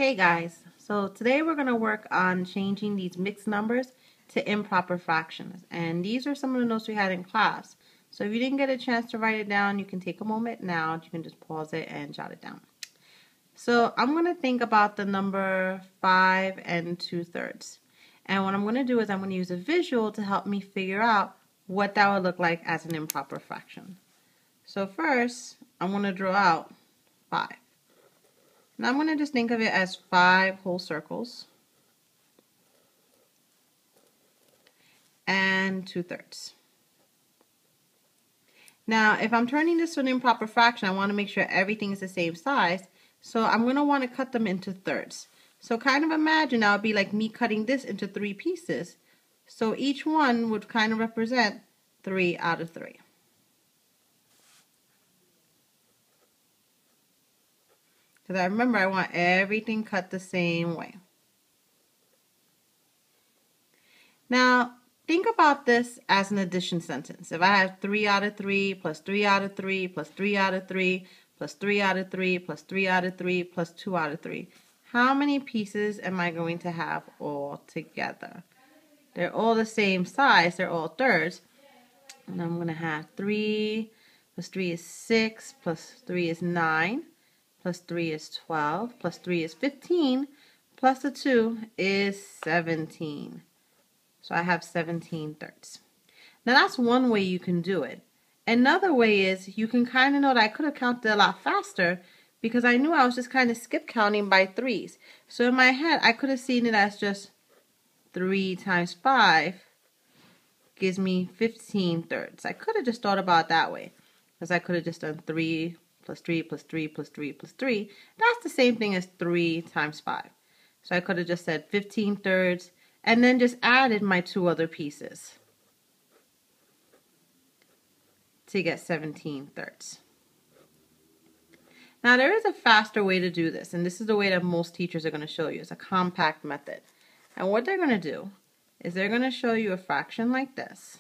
Hey guys, so today we're going to work on changing these mixed numbers to improper fractions, and these are some of the notes we had in class. So if you didn't get a chance to write it down, you can take a moment now, you can just pause it and jot it down. So I'm going to think about the number 5 and 2/3, and what I'm going to do is I'm going to use a visual to help me figure out what that would look like as an improper fraction. So first, I'm going to draw out 5. Now I'm going to just think of it as 5 whole circles and 2/3. Now if I'm turning this to an improper fraction, I want to make sure everything is the same size, so I'm going to want to cut them into thirds. So kind of imagine that would be like me cutting this into 3 pieces. So each one would kind of represent 3 out of 3. Because I remember I want everything cut the same way. Now, think about this as an addition sentence. If I have 3 out of 3 plus 3 out of 3 plus 3 out of 3 plus 3 out of 3 plus 3 out of 3 plus 2 out of 3, how many pieces am I going to have all together? They're all the same size. They're all thirds. And I'm going to have 3 plus 3 is 6 plus 3 is 9. Plus 3 is 12, plus 3 is 15, plus the 2 is 17. So I have 17 thirds. Now that's one way you can do it. Another way is you can kind of know that I could have counted a lot faster because I knew I was just kind of skip counting by threes. So in my head, I could have seen it as just 3 times 5 gives me 15 thirds. I could have just thought about it that way because I could have just done 3 plus 3 plus 3 plus 3 plus 3. That's the same thing as 3 times 5. So I could have just said 15 thirds and then just added my 2 other pieces to get 17 thirds. Now there is a faster way to do this, and this is the way that most teachers are going to show you. It's a compact method. And what they're going to do is they're going to show you a fraction like this.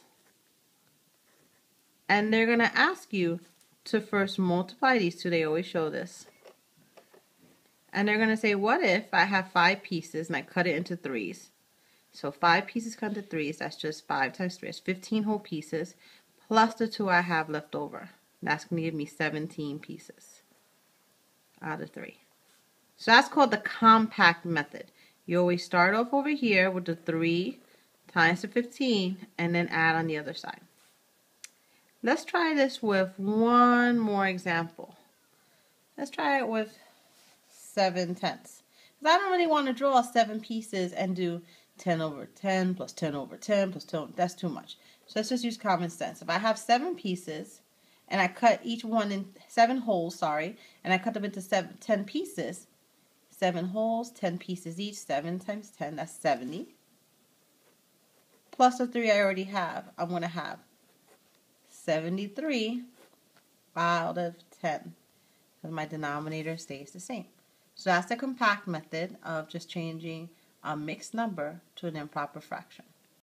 And they're going to ask you to first multiply these two. They always show this. And they're going to say, what if I have 5 pieces and I cut it into threes? So 5 pieces cut into threes, that's just 5 times 3. That's 15 whole pieces, plus the 2 I have left over. That's going to give me 17 pieces out of 3. So that's called the compact method. You always start off over here with the 3 times the 15 and then add on the other side. Let's try this with one more example. Let's try it with 7/10. Because I don't really want to draw 7 pieces and do 10 over 10 plus 10 over 10 plus 10. That's too much. So let's just use common sense. If I have 7 pieces and I cut each one in 7 holes, and I cut them into 10 pieces, 7 holes, 10 pieces each, 7 times 10, that's 70. Plus the 3 I already have, I'm going to have 73 out of 10 because my denominator stays the same. So that's the compact method of just changing a mixed number to an improper fraction.